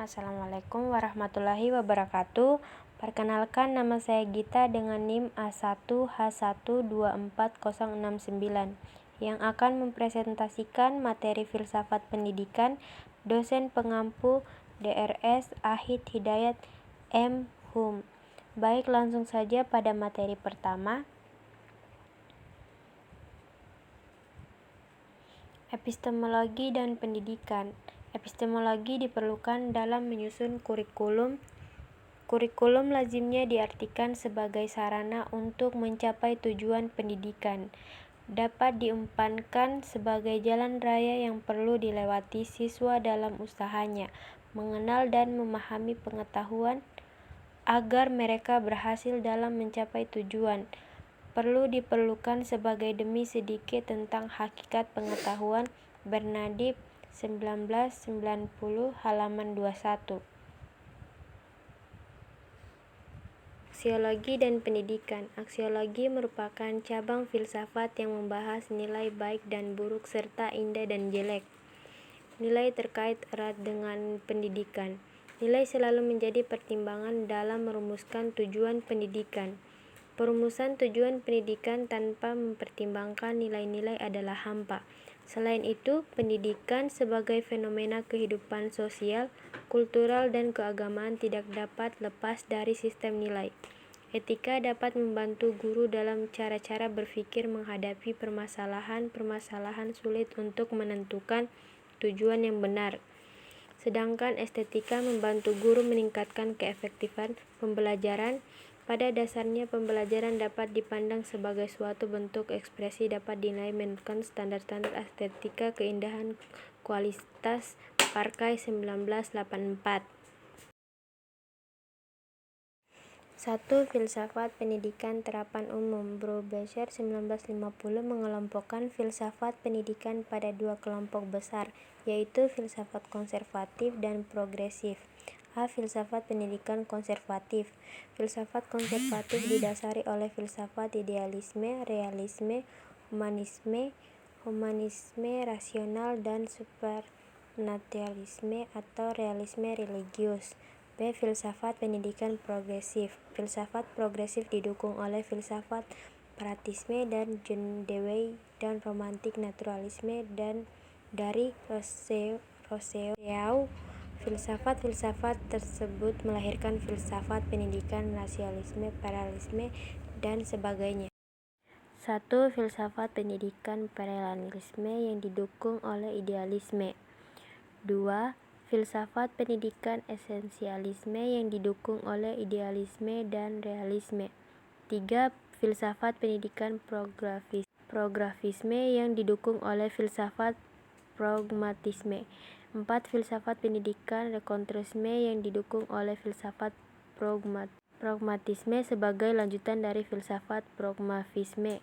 Assalamualaikum warahmatullahi wabarakatuh. Perkenalkan, nama saya Gita dengan NIM A1H1240069 yang akan mempresentasikan materi filsafat pendidikan dosen pengampu DRS Ahid Hidayat M. Hum. Baik, langsung saja pada materi pertama. Epistemologi dan pendidikan. Epistemologi diperlukan dalam menyusun kurikulum. Kurikulum lazimnya diartikan sebagai sarana untuk mencapai tujuan pendidikan. Dapat diumpankan sebagai jalan raya yang perlu dilewati siswa dalam usahanya mengenal dan memahami pengetahuan agar mereka berhasil dalam mencapai tujuan. Diperlukan sebagai demi sedikit tentang hakikat pengetahuan. Bernadette 1990 halaman 21. Aksiologi dan pendidikan. Aksiologi merupakan cabang filsafat yang membahas nilai baik dan buruk serta indah dan jelek. Nilai terkait erat dengan pendidikan. Nilai selalu menjadi pertimbangan dalam merumuskan tujuan pendidikan. Perumusan tujuan pendidikan tanpa mempertimbangkan nilai-nilai adalah hampa. Selain itu, pendidikan sebagai fenomena kehidupan sosial, kultural, dan keagamaan tidak dapat lepas dari sistem nilai. Etika dapat membantu guru dalam cara-cara berpikir menghadapi permasalahan-permasalahan sulit untuk menentukan tujuan yang benar. Sedangkan estetika membantu guru meningkatkan keefektifan pembelajaran. Pada dasarnya, pembelajaran dapat dipandang sebagai suatu bentuk ekspresi dapat dinilai menurut standar-standar estetika keindahan kualitas Parkay 1984. 1. Filsafat pendidikan terapan umum. Browbesser 1950 mengelompokkan filsafat pendidikan pada dua kelompok besar, yaitu filsafat konservatif dan progresif. A. Filsafat pendidikan konservatif. Filsafat konservatif didasari oleh filsafat idealisme, realisme, humanisme rasional, dan supernaturalisme atau realisme religius. B. Filsafat pendidikan progresif. Filsafat progresif didukung oleh filsafat pragmatisme dan John Dewey dan romantik naturalisme dan dari Rousseau. Filsafat-filsafat tersebut melahirkan filsafat pendidikan rasionalisme, parallelisme, dan sebagainya. 1. Filsafat pendidikan parallelisme yang didukung oleh idealisme. 2. Filsafat pendidikan esensialisme yang didukung oleh idealisme dan realisme. 3. Filsafat pendidikan progresifisme yang didukung oleh filsafat pragmatisme. 4. Filsafat pendidikan rekonstruksionisme yang didukung oleh filsafat pragmatisme sebagai lanjutan dari filsafat pragmatisme.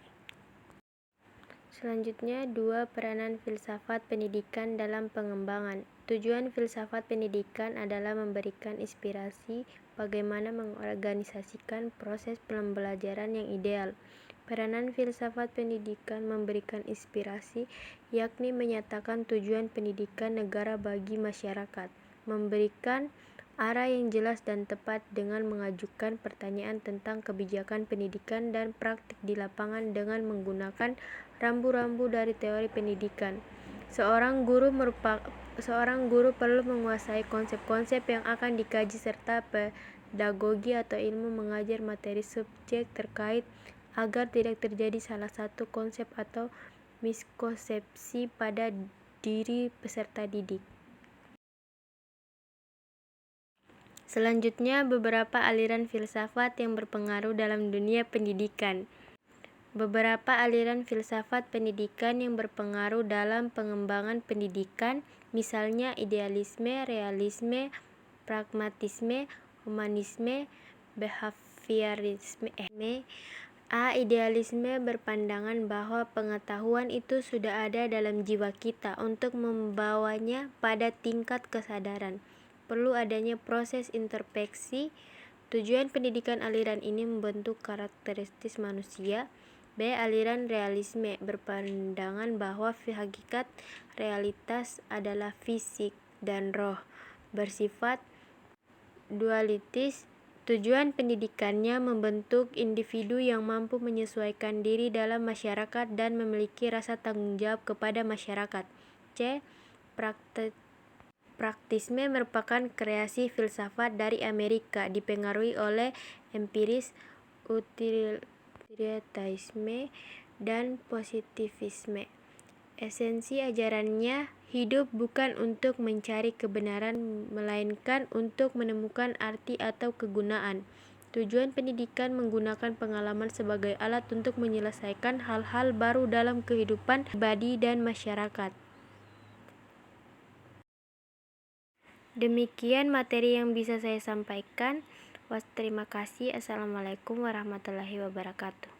Selanjutnya, 2. Peranan filsafat pendidikan dalam pengembangan. Tujuan filsafat pendidikan adalah memberikan inspirasi bagaimana mengorganisasikan proses pembelajaran yang ideal. Peranan filsafat pendidikan memberikan inspirasi, yakni menyatakan tujuan pendidikan negara bagi masyarakat, memberikan arah yang jelas dan tepat dengan mengajukan pertanyaan tentang kebijakan pendidikan dan praktik di lapangan dengan menggunakan rambu-rambu dari teori pendidikan. Seorang guru perlu menguasai konsep-konsep yang akan dikaji serta pedagogi atau ilmu mengajar materi subjek terkait agar tidak terjadi salah satu konsep atau miskonsepsi pada diri peserta didik. Selanjutnya, beberapa aliran filsafat yang berpengaruh dalam dunia pendidikan. Beberapa aliran filsafat pendidikan yang berpengaruh dalam pengembangan pendidikan, misalnya idealisme, realisme, pragmatisme, humanisme, behaviorisme. A. Idealisme berpandangan bahwa pengetahuan itu sudah ada dalam jiwa kita. Untuk membawanya pada tingkat kesadaran, perlu adanya proses introspeksi. Tujuan pendidikan aliran ini membentuk karakteristik manusia. B. Aliran realisme berpandangan bahwa hakikat realitas adalah fisik dan roh, bersifat dualitis. Tujuan pendidikannya membentuk individu yang mampu menyesuaikan diri dalam masyarakat dan memiliki rasa tanggung jawab kepada masyarakat. C. Praktisme merupakan kreasi filsafat dari Amerika, dipengaruhi oleh empiris, utilitarisme, dan positivisme. Esensi ajarannya, hidup bukan untuk mencari kebenaran, melainkan untuk menemukan arti atau kegunaan. Tujuan pendidikan menggunakan pengalaman sebagai alat untuk menyelesaikan hal-hal baru dalam kehidupan pribadi dan masyarakat. Demikian materi yang bisa saya sampaikan. Terima kasih. Assalamualaikum warahmatullahi wabarakatuh.